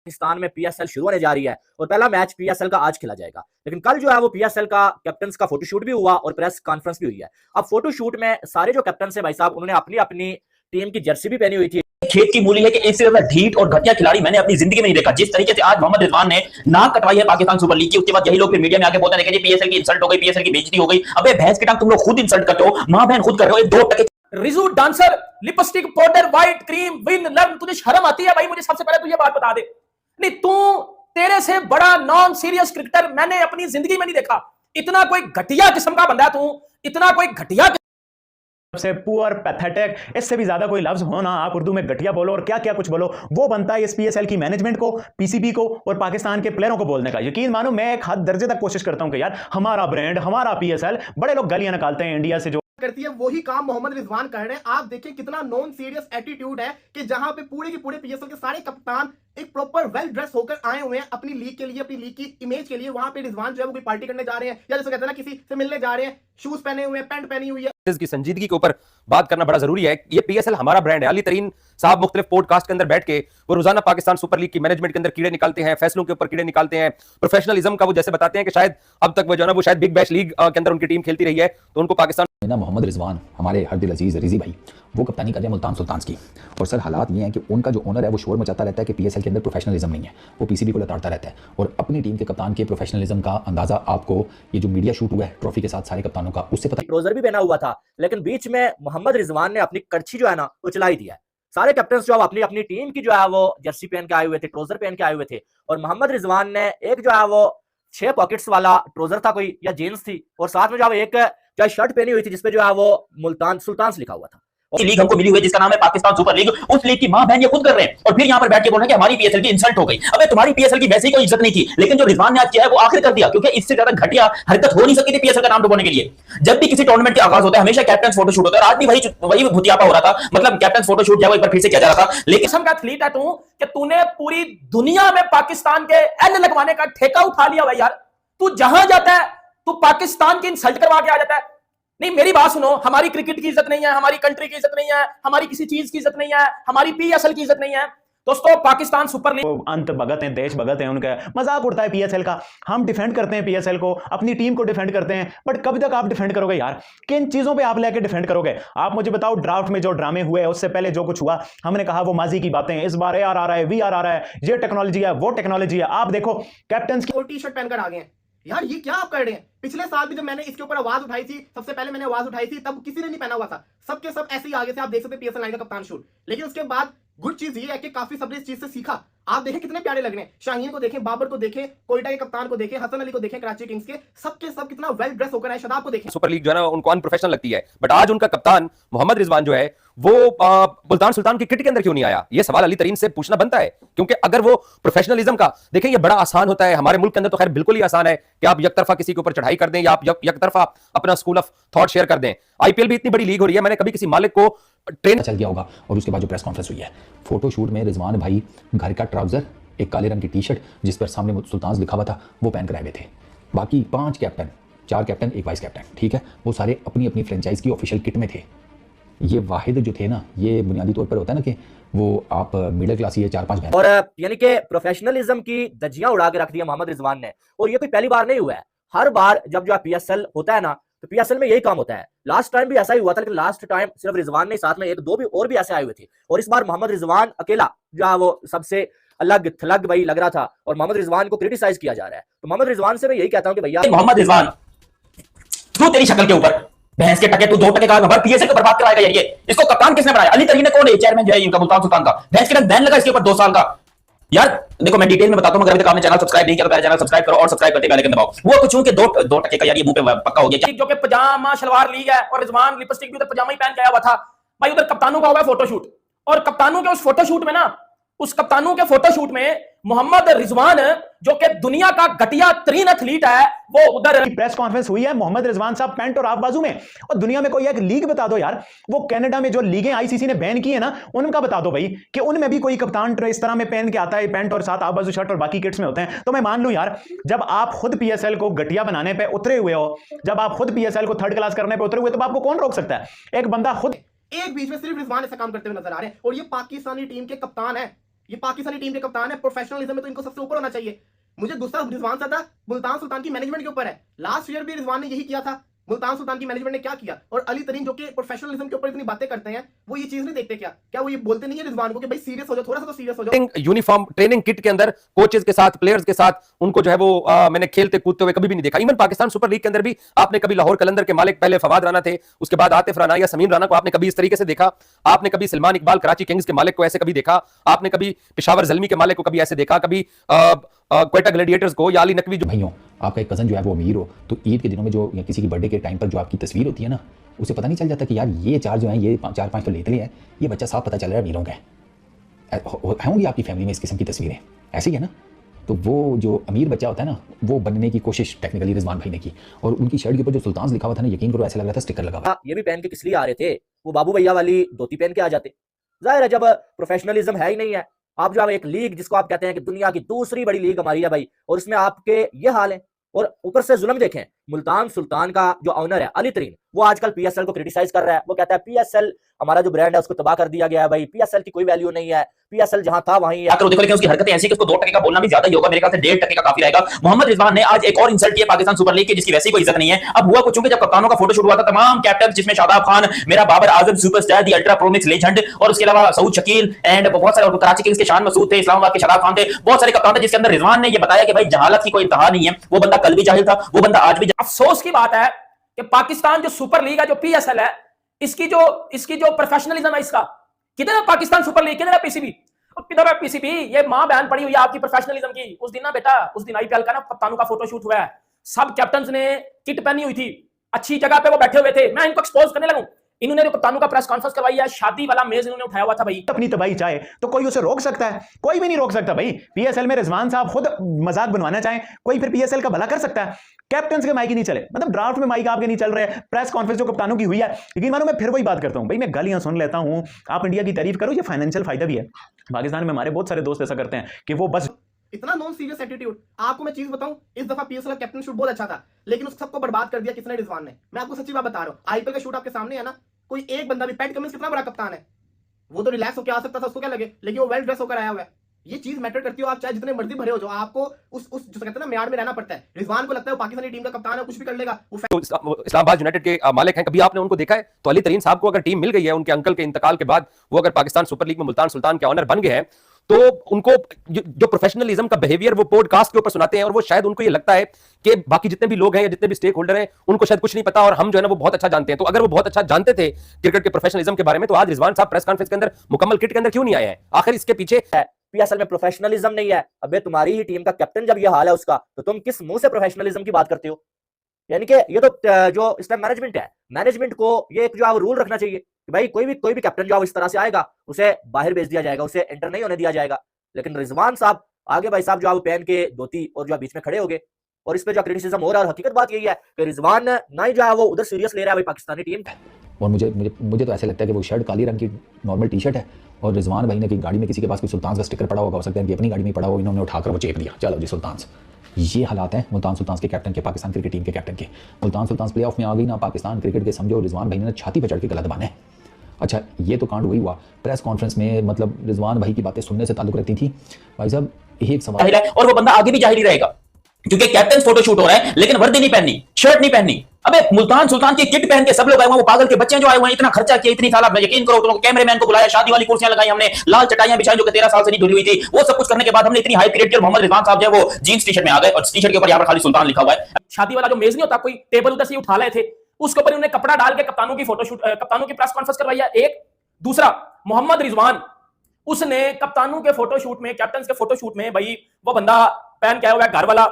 पाकिस्तान में पीएसएल शुरू होने जा रही है और पहला मैच पीएसएल का आज खेला जाएगा। लेकिन कल जो है वो पीएसएल का कैप्टन्स का फोटोशूट भी हुआ और प्रेस कॉन्फ्रेंस भी हुई है। अब फोटोशूट में सारे जो कैप्टन है भाई साहब, उन्होंने अपनी अपनी टीम की जर्सी भी पहनी हुई थी। खेत की मूली है कि इससे ज्यादा ढीठ और घटिया खिलाड़ी मैंने अपनी जिंदगी में नहीं देखा। जिस तरीके से आज मोहम्मद रिजवान ने नाक कटवाई है पाकिस्तान सुपर लीग की, उसके बाद यही लोग फिर मीडिया में आके बोलते हैं कि पीएसएल की इंसल्ट हो गई, पीएसएल की बेइज्जती हो गई। अबे भैंस की टांग, तुम लोग खुद इंसल्ट करते हो, मां बहन खुद कर रहे हो। 2 टके Riju dancer, lipstick, powder, white cream, win learn, तुझे शर्म आती है भाई? मुझे सबसे पहले तू ये बात बता दे। नहीं, तू तेरे से बड़ा नॉन सीरियस क्रिकेटर मैंने अपनी जिंदगी में नहीं देखा। इतना कोई घटिया किस्म का बंदा तू, इतना कोई घटिया सबसे पुअर, पैथेटिक, इससे भी ज्यादा कोई लफ्ज हो ना, आप उर्दू में घटिया बोलो और क्या क्या कुछ बोलो, वो बनता है इस पीएसएल की मैनेजमेंट को, पीसीबी को और पाकिस्तान के प्लेयरों को बोलने का। यकीन मानो मैं एक हद दर्जे तक कोशिश करता हूं कि यार हमारा ब्रांड, हमारा पीएसएल, बड़े लोग गालियां निकालते हैं इंडिया से जो करती है वही काम मोहम्मद रिजवान कर रहे हैं। आप देखिए कितना नॉन सीरियस एटीट्यूड है कि जहां पे पूरे के पूरे पीएसएल के सारे कप्तान एक प्रॉपर वेल ड्रेस होकर आए हुए हैं अपनी लीग के लिए, अपनी लीग की इमेज के लिए। वहां पे रिजवान जो है वो कोई पार्टी करने जा रहे हैं या जैसे कहते हैं ना किसी से मिलने जा रहे हैं, शूज पहने हुए हैं, पैंट पहनी हुई है। की संजीदगी के ऊपर बात करना बड़ा जरूरी है। ये पीएसएल हमारा ब्रांड है। अली तरीन साहब मुख्तलिफ पॉडकास्ट के अंदर बैठ के वो रोजाना पाकिस्तान सुपर लीग की मैनेजमेंट के अंदर कीड़े निकालते हैं, फैसलों के ऊपर कीड़े निकालते हैं, प्रोफेशनलिज्म का वो जैसे बताते हैं कि शायद अब तक वो जो है वो शायद बिग बैश लीग के अंदर उनकी टीम खेलती रही है तो उनको पाकिस्तान ना मोहम्मद रिजवान हमारे हर दिल अजीज रिजी भाई, वो कप्तानी कर रहे हैं मुल्तान सुल्तान्स की। और सर हालात ये हैं कि उनका जो ओनर है वो शोर मचाता रहता है कि पीएसएल के अंदर प्रोफेशनलिज्म नहीं है, वो पीसीबी को लताड़ता रहता है। और अपनी टीम के कप्तान के प्रोफेशनलिज्म का अंदाजा आपको ये जो मीडिया शूट हुआ है ट्रॉफी के साथ सारे कप्तानों का, उससे पता। ट्राउजर भी पहना हुआ था, लेकिन बीच में मोहम्मद रिजवान ने अपनी करछी जो है ना वो चलाई दिया है। सारे कैप्टन जो अपनी अपनी टीम की जो है वो जर्सी पहन के आए हुए थे, ट्राउजर पहन के आए हुए थे। और मोहम्मद रिजवान ने एक जो है वो 6 पॉकेट्स वाला ट्राउजर था कोई, या जीन्स थी, और साथ में जो है एक जो शर्ट पहनी हुई थी जिसपे जो है वो मुल्तान सुल्तान्स लिखा हुआ था। लीग हमको मिली हुई है जिसका नाम है पाकिस्तान सुपर लीग, उस लीग की मां बहन ये खुद कर रहे हैं और फिर यहां पर बैठ के बोल रहे हैं कि हमारी पीएसएल की इंसल्ट हो गई। अबे तुम्हारी पीएसएल की वैसे ही कोई इज्जत नहीं थी, लेकिन जो रिजवान ने आज किया है वो आखिर कर दिया, क्योंकि इससे ज्यादा घटिया हरकत हो नहीं सकती थी पीएसएल का नाम डुबोने के लिए। जब भी किसी टूर्नामेंट का आगाज होता है हमेशा कैप्टन फोटोशूट होता है, आज भी वही भुतियापा हो रहा था। मतलब कैप्टन फोटोशूट जो है एक बार फिर से किया जा रहा था। लेकिन का एथलीट है तू कि तूने पूरी दुनिया में पाकिस्तान के एल लगवाने का ठेका उठा लिया भाई। यार तू जहां जाता है तू पाकिस्तान की इंसल्ट करवा के आ जाता है। नहीं, मेरी बात सुनो, हमारी क्रिकेट की इज्जत नहीं है, हमारी कंट्री की इज्जत नहीं है, हमारी किसी चीज की इज्जत नहीं है, हमारी पीएसएल की इज्जत नहीं है। दोस्तों पाकिस्तान सुपर लीग अंत भगत हैं, देश भगत हैं, उनका मजाक उड़ता है पीएसएल का। हम डिफेंड करते हैं पीएसएल को, अपनी टीम को डिफेंड करते हैं, बट कब तक आप डिफेंड करोगे यार? किन चीजों पे आप लेके डिफेंड करोगे? आप मुझे बताओ, ड्राफ्ट में जो ड्रामे हुए उससे पहले जो कुछ हुआ, हमने कहा वो माजी की बातें। इस बार एआर आ रहा है, वीआर आ रहा है, ये टेक्नोलॉजी है, वो टेक्नोलॉजी है। आप देखो कैप्टन की टी शर्ट पहनकर आ गए हैं। यार ये क्या आप कर रहे हैं? पिछले साल भी जब मैंने इसके ऊपर आवाज उठाई थी, सबसे पहले मैंने आवाज उठाई थी, तब किसी ने नहीं पहना हुआ था, सबके सब ऐसे ही आगे थे। आप देख सकते हैं पीएसएल लाइन का कप्तान शूट। लेकिन उसके बाद गुड चीज ये है कि काफी सबने इस चीज से सीखा। आप देखें कितने प्यारे लग रहे हैं। शाहीन को देखें, बाबर को देखें, कोयटा के कप्तान को देखें, हसन अली को देखें, कराची किंग्स के, सबके सब कितना वेल ड्रेस होकर आए। शदाब को देखें। सुपर लीग जो है ना उनको अनप्रोफेशनल लगती है, बट आज उनका कप्तान मोहम्मद रिजवान जो है वो मुल्तान सुल्तान की किट के अंदर क्यों नहीं आया? ये सवाल अली तरीन से पूछना बनता है, क्योंकि अगर वो प्रोफेशनलिज्म का देखें, ये बड़ा आसान होता है हमारे मुल्क के अंदर, तो खैर बिल्कुल ही आसान है कि आप एक तरफा किसी के ऊपर चढ़ाई कर दें या आप एक तरफा अपना स्कूल ऑफ थॉट शेयर कर दें। आईपीएल भी इतनी बड़ी लीग हो रही है, मैंने कभी किसी मालिक को ट्रेन चल गया होगा। और उसके बाद जो प्रेस कॉन्फ्रेंस हुई है, फोटोशूट में रिजवान भाई घर का ट्राउजर, एक काले रंग की टी शर्ट जिस पर सामने सुल्तान्स लिखा हुआ था, वो पहन कर आए हुए थे। बाकी 5 कैप्टन, 4 कैप्टन, 1 वाइस कैप्टन, ठीक है, वो सारे अपनी अपनी फ्रेंचाइज की ऑफिशियल किट में थे। ये वाहिद जो थे ना, ये बुनियादी तौर पर होता है ना कि वो आप मिडिल क्लास ही है, 4-5 बहन, और यानी कि प्रोफेशनलिज्म की धज्जियां उड़ा के रख दिया मोहम्मद रिजवान ने। और ये कोई पहली बार नहीं हुआ है, हर बार जब जो पीएसएल होता है ना तो पीएसएल में यही काम होता है। लास्ट टाइम भी ऐसा ही हुआ था, लेकिन लास्ट टाइम सिर्फ रिजवान नहीं, साथ में 1-2 भी और भी ऐसे आए हुए थे। और इस बार मोहम्मद रिजवान अकेला जो है वो सबसे अलग थलग भाई लग रहा था और मोहम्मद रिजवान को क्रिटिसाइज किया जा रहा है। तो मोहम्मद रिजवान से मैं यही कहता हूं कि भैया मोहम्मद रिजवान तू तेरी शक्ल के ऊपर भैंस के टके, तू 2 टके का हमारे पीएसएल को बर्बाद कराएगा यार। ये इसको कप्तान किसने बनाया? अली तरीन ने कौन है? चेयरमैन जो है इनका मुल्तान सुल्तान का। भैंस के टक बैन लगा इसके ऊपर 2 साल का। यार देखो मैं डिटेल में बताता हूं, अगर अभी तक आपने चैनल सब्सक्राइब नहीं किया तो चैनल सब्सक्राइब करो और सब्सक्राइब करते बेल आइकन दबाओ। वो कुछ चूंकि 2 टके का यार ये मुंह पे पक्का हो गया जो कि पजामा शलवार ली है और रिजवान लिपस्टिक भी उधर पजामा ही पहन के आया हुआ था भाई। उधर कप्तानों का हुआ फोटोशूट, और कप्तानों के उस फोटोशूट में ना, उस कप्तानों के फोटोशूट में मोहम्मद रिजवान जो कि दुनिया का घटिया तरीन एथलीट है, वो उधर प्रेस कॉन्फ्रेंस हुई है। मोहम्मद रिजवान साहब पैंट और हाफ बाजू में। और दुनिया में कोई एक लीग बता दो यार, वो कनाडा में जो लीगें आईसीसी ने बैन की है ना, उनका बता दो भाई कि उनमें भी कोई कप्तान इस तरह में पहन के आता है, पैंट और साथ हाफ बाजू शर्ट और बाकी किट्स में होते हैं। तो मैं मान लूं यार, जब आप खुद पीएसएल को घटिया बनाने पर उतरे हुए हो, जब आप खुद पीएसएल को थर्ड क्लास करने पर उतरे हुए, तो आपको कौन रोक सकता है? एक बंदा खुद एक बीच में सिर्फ रिजवान ऐसा काम करते हुए नजर आ रहे हैं, और ये पाकिस्तानी टीम के कप्तान है। ये पाकिस्तानी टीम के कप्तान है, प्रोफेशनलिज्म में तो इनको सबसे ऊपर होना चाहिए। मुझे गुस्सा रिजवान सदा मुल्तान सुल्तान की मैनेजमेंट के ऊपर है। लास्ट ईयर भी रिजवान ने यही किया था। मुल्तान सुल्तान की मैनेजमेंट ने क्या किया? और अली तरीन जो कि प्रोफेशनलिज्म के ऊपर इतनी बातें करते हैं, वो ये चीज नहीं देखते क्या? क्या वो ये बोलते नहीं है रिजवान को कि भाई सीरियस हो जाओ, थोड़ा सा तो सीरियस हो जाओ? यूनिफॉर्म ट्रेनिंग किट के अंदर कोचेस के साथ, प्लेयर्स के साथ उनको जो है वो मैंने खेलते कूदते हुए कभी भी नहीं देखा। इवन पाकिस्तान सुपर लीग के अंदर भी आपने कभी लाहौर कलंदर के मालिक पहले फवाद राना थे, उसके बाद आतिफ राना या समीम राना को आपने कभी इस तरीके से देखा? आपने कभी सलमान इकबाल कराची किंग्स के मालिक को ऐसे कभी देखा? आपने कभी पेशावर जलमी के मालिक को कभी ऐसे देखा? कभी क्वेटा ग्लैडिएटर्स को या अली नकवी जो भाइयों, आपका एक कज़न जो है वो अमीर हो तो ईद के दिनों में जो या किसी की बर्थडे के टाइम पर जो आपकी तस्वीर होती है ना, उसे पता नहीं चल जाता कि यार ये चार जो हैं, ये 4-5 तो लेते हैं, ये बच्चा साफ पता चल रहा है अमीरों का है। होंगी आपकी फैमिली में इस किस्म की तस्वीरें? ऐसे ही है ना? तो वो जो अमीर बच्चा होता है ना, वो बनने की कोशिश टेक्निकली रिजवान भाई ने की, और उनकी शर्ट के ऊपर जो सुल्तान लिखा हुआ था ना, यकीन करो ऐसा लग रहा था स्टिकर लगा हुआ। ये भी पहन के किस लिए आ रहे थे? वो बाबू भैया वाली धोती पहन के आ जाते। जाहिर है जब प्रोफेशनलिज्म है ही नहीं है, आप जो है एक लीग जिसको आप कहते हैं कि दुनिया की दूसरी बड़ी लीग हमारी है भाई, और इसमें आपके ये हाल है, और ऊपर से जुल्म देखें। मुल्तान सुल्तान का जो ऑनर है अली तरीन, वो आजकल पीएसएल को क्रिटिसाइज कर रहा है। वो कहता है पीएसएल हमारा जो ब्रांड है उसको तबाह कर दिया गया है भाई, पीएसएल की कोई वैल्यू नहीं है, पीएसएल जहां था वहीं है। देखो, लेकिन उसकी हरकतें ऐसी कि उसको 2% का बोलना भी ज्यादा ही होगा। मेरे ख्याल से 1.5% का काफी रहेगा। मोहम्मद रिजवान ने आज एक और इंसल्ट किया पाकिस्तान सुपर लीग की, जिसकी वैसे ही कोई इज्जत नहीं है। अब हुआ कुछ चूंकि जब कप्तानों का फोटोशूट हुआ था, तमाम कैप्टन जिसमें शादाब खान, मेरा बाबर आजम सुपरस्टार, दी अल्ट्रा प्रोमिक्स लेजेंड, और उसके अलावा सऊद शकील एंड बहुत सारे, कराची किंग्स के शान मसूद थे, इस्लामाबाद के शादाब खान थे, बहुत सारे कप्तान थे, जिसके अंदर रिजवान ने यह बताया कि भाई जहालत की कोई इंतहा नहीं है। वो बंदा कल भी जाहिल था, वो बंदा आज भी। अफसोस की बात है कि पाकिस्तान जो सुपर लीग है, जो पीएसएल है, इसकी जो प्रोफेशनलिज्म है, इसका किधर है पाकिस्तान सुपर लीग? किधर है पीसीबी? किधर है पीसीबी? ये मां बहन पड़ी हुई है आपकी प्रोफेशनलिज्म की। उस दिन ना बेटा, उस दिन आईपीएल का ना कप्तानों का फोटोशूट हुआ है, सब कैप्टन्स ने किट पहनी हुई थी, अच्छी जगह पे वो बैठे हुए थे। मैं इनको एक्सपोज करने लगूं। इन्होंने जो कप्तानों का प्रेस कॉन्फ्रेंस करवाई है, शादी वाला मेज इन्होंने उठाया हुआ था भाई। अपनी तबाही चाहे तो कोई उसे रोक सकता है? कोई भी नहीं रोक सकता भाई। पीएसएल में रिजवान साहब खुद मजाक बनवाना चाहें, कोई फिर पीएसएल का भला कर सकता है? कैप्टन के माइक ही नहीं चले, मतलब ड्राफ्ट में माइक आपके नहीं चल रहे, प्रेस कॉन्फ्रेंस जो कप्तानों की हुई है। लेकिन मानो मैं फिर वही बात करता हूं भाई, मैं गालियां सुन लेता हूं, आप इंडिया की तारीफ करो, ये फाइनेंशियल फायदा भी है। पाकिस्तान में हमारे बहुत सारे दोस्त ऐसा करते हैं कि वो बस इतना नॉन सीरियस एटीट्यूड। आपको मैं चीज बताऊं, इस दफा पीएसएल का कैप्टन शूट बहुत अच्छा था, लेकिन उस सबको बर्बाद कर दिया किसने? रिजवान ने। मैं आपको सच्ची बात बता रहा हूं, आईपीएल का शूट आपके सामने है ना, कोई एक बंदा भी, पैट कमिंस कितना बड़ा कप्तान है, वो तो रिलैक्स होकर आ सकता था, उसको क्या लगे, लेकिन वो वेल ड्रेस होकर आया हुआ है। ये चीज मैटर करती हो, आप चाहे जितने मर्जी भरे हो, जो आपको उस जो कहते हैं ना म्यार में रहना पड़ता है। रिजवान को लगता है वो पाकिस्तानी टीम का कप्तान है, कुछ भी कर लेगा वो। इस्लामाबाद यूनाइटेड के मालिक हैं, कभी आपने उनको देखा है? तो अली तरीन साहब को अगर टीम मिल गई है उनके अंकल के इंतकाल के बाद, वो अगर पाकिस्तान सुपर लीग में मुल्तान सुल्तान के ऑनर बन गए हैं, तो उनको जो प्रोफेशनलिज्म का बिहेवियर वो पॉडकास्ट के ऊपर सुनाते हैं, और वो शायद उनको ये लगता है कि बाकी जितने भी लोग हैं या जितने भी स्टेक होल्डर हैं उनको शायद कुछ नहीं पता, और हम जो है ना वो बहुत अच्छा जानते हैं। तो अगर वो बहुत अच्छा जानते थे क्रिकेट के प्रोफेशनलिज्म के बारे में, तो आज रिजवान साहब प्रेस कॉन्फ्रेंस के अंदर मुकम्मल किट के अंदर क्यों नहीं आए हैं? आखिर इसके पीछे है पीएसएल में प्रोफेशनलिज्म नहीं है। अबे तुम्हारी ही टीम का कैप्टन जब ये हाल है उसका, तो तुम किस मुंह से प्रोफेशनलिज्म की बात करते हो? यानी कि ये तो जो इस टाइम मैनेजमेंट है, मैनेजमेंट को ये एक जो है रूल रखना चाहिए कि भाई कोई भी कैप्टन जो इस तरह से आएगा उसे बाहर भेज दिया जाएगा, उसे एंटर नहीं होने दिया जाएगा। लेकिन रिजवान साहब आगे भाई साहब जो पहन के धोती और जो बीच में खड़े हो गए, और इस पे जो क्रिटिसिज्म हो रहा है, और हकीकत बात यही है कि रिजवान ना ही जो है वो उधर सीरियस ले रहा है भाई पाकिस्तानी टीम। और मुझे तो ऐसा लगता है कि वो शर्ट काली रंग की नॉर्मल टी शर्ट है, और रिजवान भाई ने कि गाड़ी में किसी के पास कोई सुल्तान का स्टिकर पड़ा होगा, हो सकता है कि अपनी गाड़ी में पड़ा हो, इन्होंने उठाकर वो चेप दिया, चलो जी सुल्तान। ये हालात हैं मुल्तान सुल्तान के कैप्टन के, पाकिस्तान क्रिकेट टीम के कैप्टन के। मुल्तान सुल्तान प्ले ऑफ में आ गई ना पाकिस्तान क्रिकेट के, समझो रिजवान भाई ने छाती पर चढ़ के गला दबाना है। अच्छा, ये तो कांड वही हुआ। प्रेस कॉन्फ्रेंस में मतलब रिजवान भाई की बातें सुनने से ताल्लुक रखती थी। भाई साहब एक सवाल है, और वो बंदा आगे भी जाहिल ही रहेगा, क्योंकि कैप्टन फोटोशूट हो रहा है, लेकिन वर्दी नहीं पहननी, शर्ट नहीं पहननी। अबे मुल्तान सुल्तान की किट पहन के सब लोग आए हुए, वो पागल के बच्चे जो आए हुए हैं, इतना खर्चा किया, इतनी साल, यकीन करो, तो कैमरामैन को बुलाया, शादी वाली कुर्सियां लगाई हमने, लाल चटाइयां बिछाई जो कि 13 साल से नहीं धुली हुई थी, वो सब कुछ करने के बाद हमने इतनी हाई क्रिएट किया। मोहम्मद रिजवान साहब जो है वो जींस टी शर्ट में आ गए, और टी शर्ट के ऊपर यहाँ पर खाली सुल्तान लिखा हुआ है। शादी वाला जो मेज नहीं होता, कोई टेबल उधर से उठा लाए थे, उसके ऊपर उन्होंने कपड़ा डाल के कप्तानों की फोटोशूट, कप्तानों की प्रेस कॉन्फ्रेंस करवाई है। एक दूसरा मोहम्मद रिजवान, उसने कप्तानों के फोटोशूट में, कैप्टन के फोटोशूट में भाई वो बंदा पहन के आया हुआ है घर वाला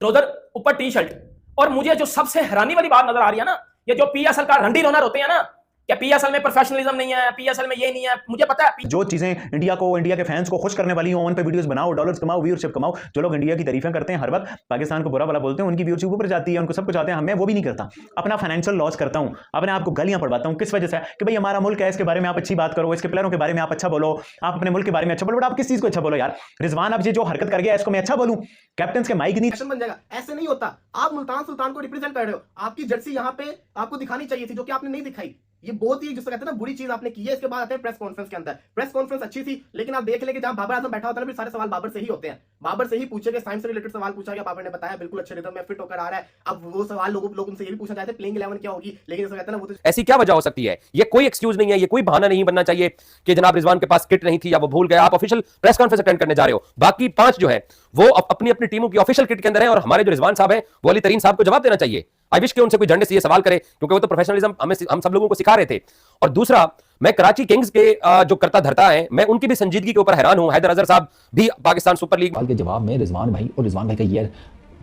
ट्राउजर, ऊपर टी शर्ट। और मुझे जो सबसे हैरानी वाली बात नजर आ रही है ना, ये जो पीएसएल का रंडी रोनर होते हैं ना, क्या पीएसएल में प्रोफेशनलिज्म नहीं है, पीएसएल में ये नहीं है, मुझे पता है। जो चीजें इंडिया को, इंडिया के फैंस को खुश करने वाली हो, उन पे वीडियोस बनाओ, डॉलर्स कमाओ, व्यूअरशिप कमाओ। जो लोग इंडिया की तारीफें करते हैं हर वक्त, पाकिस्तान को बुरा भला बोलते हैं, उनकी व्यूअरशिप ऊपर जाती है, उनको सब कुछ आते हैं। मैं वो भी नहीं करता, अपना फाइनेंशियल लॉस करता हूं, अपने आप को गालियां पड़वाता हूं। किस वजह से? कि भाई हमारा मुल्क है, इसके बारे में आप अच्छी बात करो, इसके प्लेयरों के बारे में आप अच्छा बोलो, आप अपने मुल्क के बारे में अच्छा बोलो। बट आप किस चीज को अच्छा बोलो यार? रिजवान अब ये जो हरकत कर गया, इसको मैं अच्छा बोलूं? कैप्टन के माइक नहीं बन जाएगा, ऐसे नहीं होता। आप मुल्तान सुल्तान को रिप्रेजेंट कर रहे हो, आपकी जर्सी यहाँ पे आपको दिखानी चाहिए थी, जो कि आपने नहीं दिखाई। ये बहुत ही जिसको कहते हैं ना बुरी चीज आपने की है। इसके बाद आते हैं प्रेस कॉन्फ्रेंस के अंदर। प्रेस कॉन्फ्रेंस अच्छी थी, लेकिन आप देख लें कि जहां बाबर आजम बैठा होता है ना, फिर सारे सवाल बाबर से ही होते हैं। बाबर से ही पूछे गए, साइंस से रिलेटेड सवाल पूछा गया, बाबर ने बताया बिल्कुल अच्छे रिदम में फिट होकर आ रहा है। अब वो सवाल लोग उनसे ये भी पूछना चाहते हैं प्लेइंग 11 क्या होगी, लेकिन इसको कहते हैं ना वो तो ऐसी क्या वजह हो सकती है? ये कोई एक्सक्यूज नहीं है, ये कोई बहाना नहीं बनना चाहिए कि जनाब रिजवान के पास किट नहीं थी या वो भूल गए। आप ऑफिशियल प्रेस कॉन्फ्रेंस अटेंड करने जा रहे हो, बाकी 5 जो है वो अपनी अपनी टीमों की ऑफिशियल किट के अंदर है, और हमारे जो रिजवान साहब हैं वो अली तरीन साहब को जवाब देना चाहिए। आई विश कि उनसे कोई झंडे से ये सवाल करे, क्योंकि वो तो प्रोफेशनलिज्म हम सब लोगों को सिखा रहे थे। और दूसरा, मैं कराची किंग्स के जो करता धरता है, मैं उनकी भी संजीदगी के ऊपर हैरान हूं। हैदर अजहर साहब भी पाकिस्तान सुपर लीग सवाल के जवाब में रिजवान भाई और रिजवान भाई का ये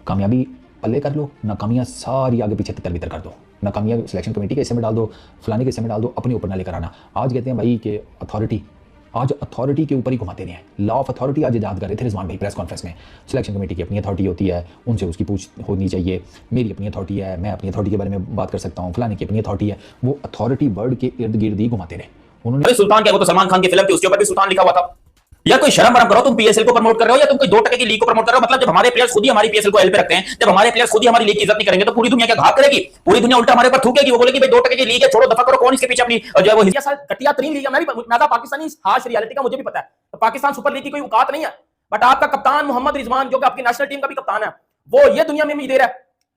कामयाबी पल्ले कर लो, नाकामियां सारी आगे पीछे तितर बितर कर दो, नाकामियां सिलेक्शन कमेटी के हिस्से में डाल दो, फलाने के हिस्से में डाल दो, अपने ऊपर ना लेकर आना। आज कहते हैं भाई कि अथॉरिटी, आज अथॉरिटी के ऊपर ही घुमाते रहे हैं। लॉ ऑफ अथॉरिटी आज याद कर रहे थे रिजवान भाई प्रेस कॉन्फ्रेंस में। सिलेक्शन कमेटी की अपनी अथॉरिटी होती है, उनसे उसकी पूछ होनी चाहिए, मेरी अपनी अथॉरिटी है, मैं अपनी अथॉरिटी के बारे में बात कर सकता हूँ, फलाने की अपनी अथॉरिटी है। वो अथॉरिटी वर्ड के इर्द गिर्द ही घुमाते रहे उन्होंने। अरे सुल्तान क्या, वो तो सलमान खान की फिल्म थी, उसके ऊपर भी सुल्तान लिखा हुआ था। या कोई शर्म बरम करो, तुम पीएसएल को प्रमोट कर रहे हो या तुम कोई 2% की लीग को प्रमोट कर रहे हो। मतलब जब हमारे प्लेयर्स खुद ही हमारी पीएसएल को एल पे रखते हैं, जब हमारे प्लेयर्स खुद ही हमारी लीग की इज्जत नहीं करेंगे, तो पूरी दुनिया क्या घात करेगी? पूरी दुनिया उल्टा हमारे ऊपर थूकेगी, वो बोलेगी भाई 2% की लीग है, छोड़ो, दफा करो। कौन इसके पीछे अपनी जो है वो इंडिया साल घटिया तरीन लीग है। मैं पाकिस्तानी हाश रियलिटी का मुझे भी पता है, तो पाकिस्तान सुपर लीग की कोई औकात नहीं है। बट आपका कप्तान मोहम्मद रिजवान, जो कि आपकी नेशनल टीम का भी कप्तान है, वो ये दुनिया में उम्मीद है,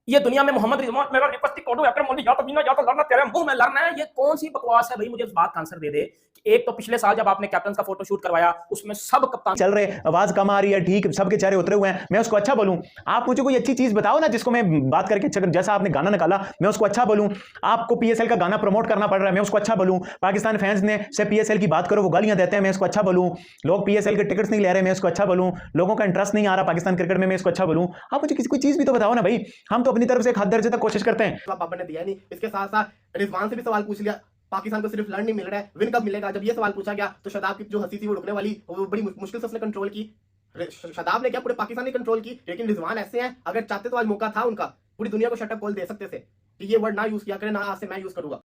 ये दुनिया में मोहम्मद रिजवान मेरा लिपस्टिक कोडो अकरम मोदी या तो बिना या तो लड़ना, तेरे मुंह में लड़ना है। ये कौन सी बकवास है भाई? मुझे इस बात का आंसर दे दे कि एक तो पिछले साल जब आपने कैप्टन का फोटो शूट करवाया, उसमें सब कप्तान चल रहे, आवाज कम आ रही है, ठीक, सबके चेहरे उतरे हुए हैं, मैं उसको अच्छा बोलूं? आप मुझे कोई अच्छी चीज बताओ ना जिसको मैं बात करके अच्छा, जैसा आपने गाना निकाला मैं उसको अच्छा बोलूं। आपको पीएसएल का गाना प्रमोट करना पड़ रहा है, मैं उसको अच्छा बोलूं। पाकिस्तान फैंस ने से पीएसएल की बात करो, वो गालियां देते हैं, मैं इसको अच्छा बोलूं। लोग पीएसएल के टिकट्स नहीं ले रहे, मैं इसको अच्छा बोलूं। लोगों का इंटरेस्ट नहीं आ रहा पाकिस्तान क्रिकेट में, मैं इसको अच्छा बोलूं। आप मुझे किसी कोई चीज भी तो बताओ ना भाई। हम तो अपनी तरफ से एक हद दर्जे तक कोशिश करते हैं। जवाब बाबर ने दिया नहीं। इसके साथ साथ रिजवान से भी सवाल पूछ लिया, पाकिस्तान को सिर्फ लर्न नहीं मिल रहा है, विन कब मिलेगा। जब ये सवाल पूछा गया तो शादाब की जो हंसी थी वो रुकने वाली, वो बड़ी मुश्किल से उसने कंट्रोल की। शादाब ने क्या, पूरे पाकिस्तान ने कंट्रोल की। लेकिन रिजवान ऐसे हैं, अगर चाहते तो आज मौका था उनका, पूरी दुनिया को शटअप कॉल दे सकते थे कि ये वर्ड ना यूज किया करें, ना आज से मैं यूज करूंगा।